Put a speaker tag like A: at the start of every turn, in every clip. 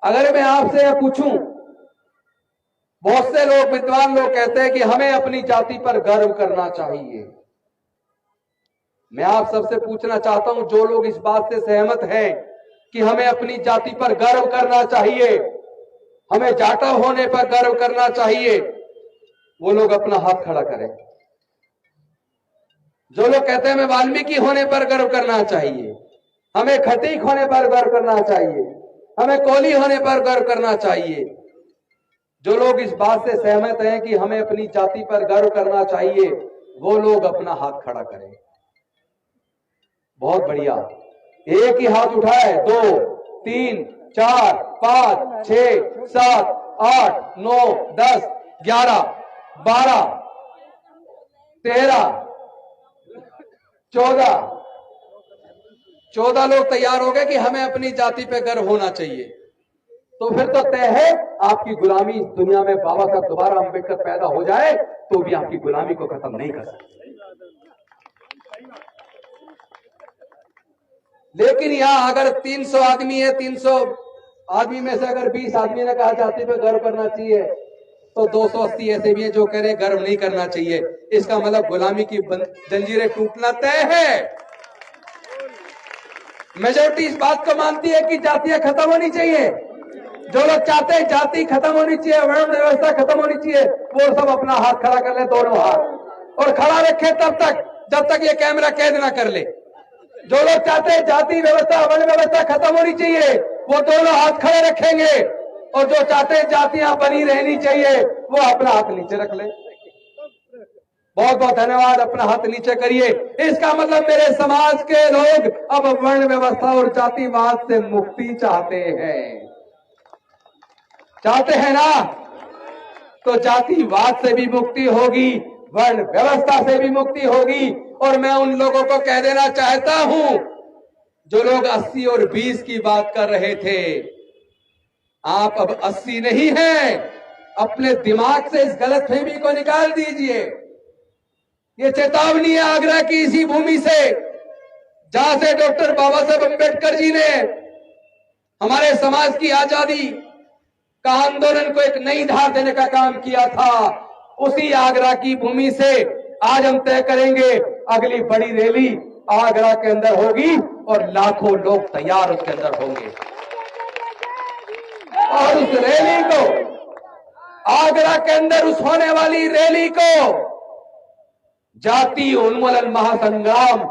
A: अगर मैं आपसे यह पूछूं, बहुत से लोग, विद्वान लोग कहते हैं कि हमें अपनी जाति पर गर्व करना चाहिए। मैं आप सबसे पूछना चाहता हूं, जो लोग इस बात से सहमत हैं कि हमें अपनी जाति पर गर्व करना चाहिए, हमें जाटा होने पर गर्व करना चाहिए, वो लोग अपना हाथ खड़ा करें। जो लोग कहते हैं हमें वाल्मीकि होने पर गर्व करना चाहिए, हमें खटीक होने पर गर्व करना चाहिए, हमें कोली होने पर गर्व करना चाहिए, जो लोग इस बात से सहमत हैं कि हमें अपनी जाति पर गर्व करना चाहिए, वो लोग अपना हाथ खड़ा करें। बहुत बढ़िया। एक ही हाथ उठाए, 2, 3, 4, 5, 6, 7, 8, 9, 10, 11, 12, 13, 14 लोग तैयार हो गए कि हमें अपनी जाति पे गर्व होना चाहिए। तो फिर तो तय है आपकी गुलामी इस दुनिया में। बाबा साहब दोबारा अंबेडकर पैदा हो जाए तो भी आपकी गुलामी को खत्म नहीं कर सकते। लेकिन यहां अगर 300 आदमी है, 300 आदमी में से अगर 20 आदमी ने कहा जाति पे गर्व करना चाहिए, तो 280 ऐसे भी हैं जो कह रहे गर्व नहीं करना चाहिए। इसका मतलब गुलामी की जंजीरें टूटना तय है। मेजोरिटी इस बात को मानती है कि जातियां खत्म होनी चाहिए। जो लोग चाहते हैं जाति खत्म होनी चाहिए, वर्ण व्यवस्था खत्म होनी चाहिए, वो सब अपना हाथ खड़ा कर ले, दोनों हाथ, और खड़ा रखे तब तक जब तक ये कैमरा कैद ना कर ले। जो लोग चाहते हैं जाति व्यवस्था वर्ण व्यवस्था खत्म होनी चाहिए, वो दोनों हाथ खड़े रखेंगे, और जो चाहते हैं जातियां बनी रहनी चाहिए, वो अपना हाथ नीचे रख ले। बहुत बहुत धन्यवाद। अपना हाथ नीचे करिए। इसका मतलब मेरे समाज के लोग अब वर्ण व्यवस्था और जातिवाद से मुक्ति चाहते हैं। चाहते हैं ना? तो जातिवाद से भी मुक्ति होगी, वर्ण व्यवस्था से भी मुक्ति होगी। और मैं उन लोगों को कह देना चाहता हूं जो लोग 80 और 20 की बात कर रहे थे, आप अब 80 नहीं हैं। अपने दिमाग से इस गलतफहमी को निकाल दीजिए। ये चेतावनी है आगरा की इसी भूमि से, जहां से डॉक्टर बाबा साहब अम्बेडकर जी ने हमारे समाज की आजादी का आंदोलन को एक नई धार देने का काम किया था। उसी आगरा की भूमि से आज हम तय करेंगे अगली बड़ी रैली आगरा के अंदर होगी, और लाखों लोग तैयार उसके अंदर होंगे। और उस रैली को, आगरा के अंदर उस होने वाली रैली को जाति उन्मूलन महासंग्राम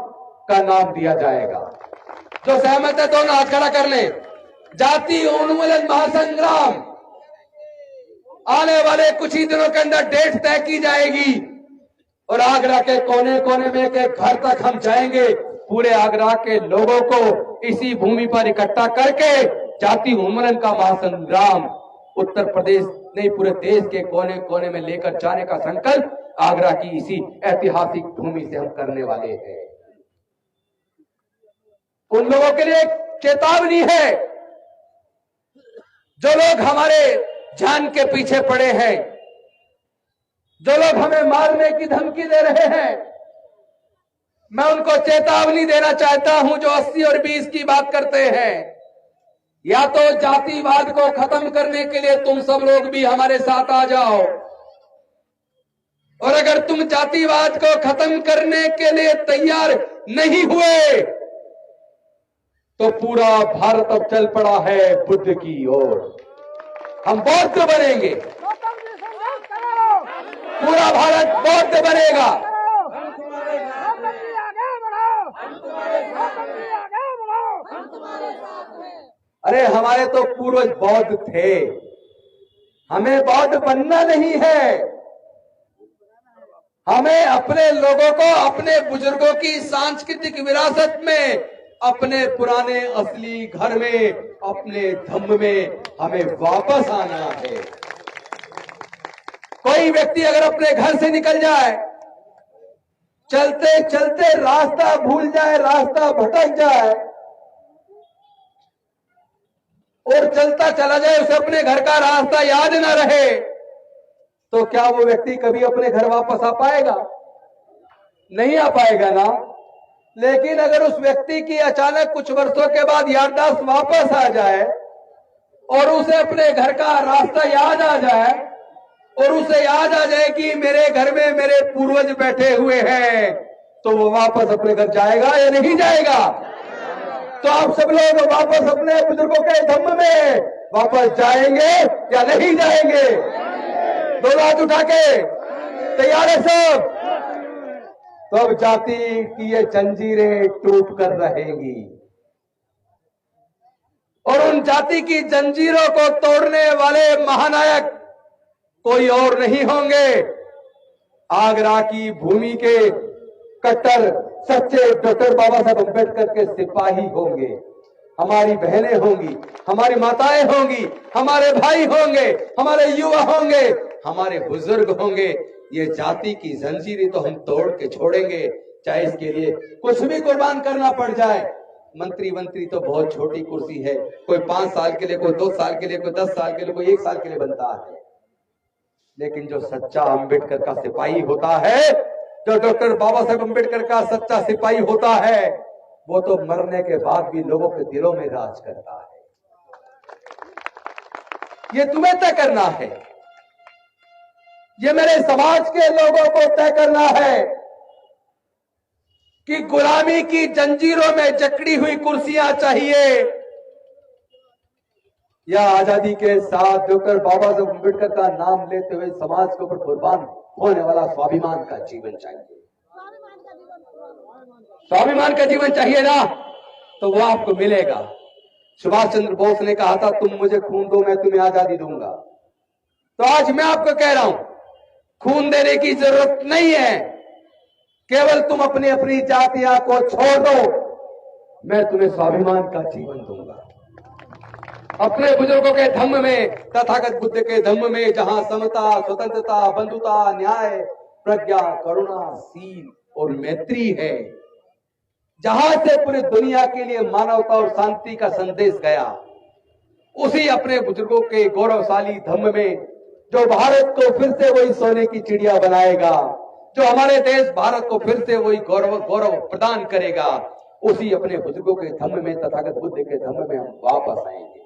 A: का नाम दिया जाएगा। जो सहमत है दोनों हाथ खड़ा कर ले। जाति उन्मूलन महासंग्राम आने वाले कुछ ही दिनों के अंदर डेट तय की जाएगी, और आगरा के कोने कोने में एक घर तक हम जाएंगे। पूरे आगरा के लोगों को इसी भूमि पर इकट्ठा करके जाति उन्मूलन का महासंग्राम उत्तर प्रदेश नहीं पूरे देश के कोने कोने में लेकर जाने का संकल्प आगरा की इसी ऐतिहासिक भूमि से हम करने वाले हैं। उन लोगों के लिए चेतावनी है जो लोग हमारे जान के पीछे पड़े हैं, जो लोग हमें मारने की धमकी दे रहे हैं। मैं उनको चेतावनी देना चाहता हूं जो 80 और 20 की बात करते हैं। या तो जातिवाद को खत्म करने के लिए तुम सब लोग भी हमारे साथ आ जाओ, और अगर तुम जातिवाद को खत्म करने के लिए तैयार नहीं हुए तो पूरा भारत अब चल पड़ा है बुद्ध की ओर। हम बौद्ध बनेंगे, पूरा भारत बौद्ध बनेगा। अरे हमारे तो पूर्वज बौद्ध थे, हमें बौद्ध बनना नहीं है। हमें अपने लोगों को अपने बुजुर्गों की सांस्कृतिक विरासत में, अपने पुराने असली घर में, अपने धम्म में हमें वापस आना है। कोई व्यक्ति अगर अपने घर से निकल जाए, चलते चलते रास्ता भूल जाए, रास्ता भटक जाए और चलता चला जाए, उसे अपने घर का रास्ता याद ना रहे, तो क्या वो व्यक्ति कभी अपने घर वापस आ पाएगा? नहीं आ पाएगा ना। लेकिन अगर उस व्यक्ति की अचानक कुछ वर्षों के बाद याददाश्त वापस आ जाए और उसे अपने घर का रास्ता याद आ जाए और उसे याद आ जाए कि मेरे घर में मेरे पूर्वज बैठे हुए हैं, तो वो वापस अपने घर जाएगा या नहीं जाएगा? तो आप सब लोग वापस अपने बुजुर्गों के धम्म में वापस जाएंगे या नहीं जाएंगे? दोनों हाथ उठा के तैयार है सब? तो अब जाति की ये जंजीरें टूट कर रहेंगी और उन जाति की जंजीरों को तोड़ने वाले महानायक कोई और नहीं होंगे। आगरा की भूमि के कट्टर सच्चे डॉक्टर बाबा साहब अम्बेडकर के सिपाही होंगे। हमारी बहनें होंगी, हमारी माताएं होंगी, हमारे भाई होंगे, हमारे युवा होंगे, हमारे बुजुर्ग होंगे। ये जाति की जंजीरें तो हम तोड़ के छोड़ेंगे, चाहे इसके लिए कुछ भी कुर्बान करना पड़ जाए। मंत्री तो बहुत छोटी कुर्सी है, कोई 5 साल के लिए, कोई 2 साल के लिए, कोई 10 साल के लिए, कोई 1 साल के लिए बनता है। लेकिन जो सच्चा अम्बेडकर का सिपाही होता है, जो डॉक्टर बाबा साहेब अम्बेडकर का सच्चा सिपाही होता है, वो तो मरने के बाद भी लोगों के दिलों में राज करता है। ये तुम्हें तय करना है, ये मेरे समाज के लोगों को तय करना है कि गुलामी की जंजीरों में जकड़ी हुई कुर्सियां चाहिए या आजादी के साथ डॉक्टर बाबा साहब अम्बेडकर का नाम लेते हुए समाज के ऊपर कुर्बान होने वाला स्वाभिमान का जीवन चाहिए। स्वाभिमान का जीवन चाहिए ना, तो वो आपको मिलेगा। सुभाष चंद्र बोस ने कहा था, तुम मुझे खून दो, मैं तुम्हें आजादी दूंगा। तो आज मैं आपको कह रहा हूं, खून देने की जरूरत नहीं है, केवल तुम अपनी जातियां को छोड़ दो, मैं तुम्हें स्वाभिमान का जीवन दूंगा। अपने बुजुर्गों के धम्म में, तथागत बुद्ध के धम्म में, जहां समता, स्वतंत्रता, बंधुता, न्याय, प्रज्ञा, करुणा, शील और मैत्री है, जहां से पूरी दुनिया के लिए मानवता और शांति का संदेश गया, उसी अपने बुजुर्गों के गौरवशाली धम्म में जो भारत को फिर से वही सोने की चिड़िया बनाएगा, जो हमारे देश भारत को फिर से वही गौरव प्रदान करेगा, उसी अपने बुजुर्गों के धम्म में, तथागत बुद्ध के धम्म में हम वापस आएंगे।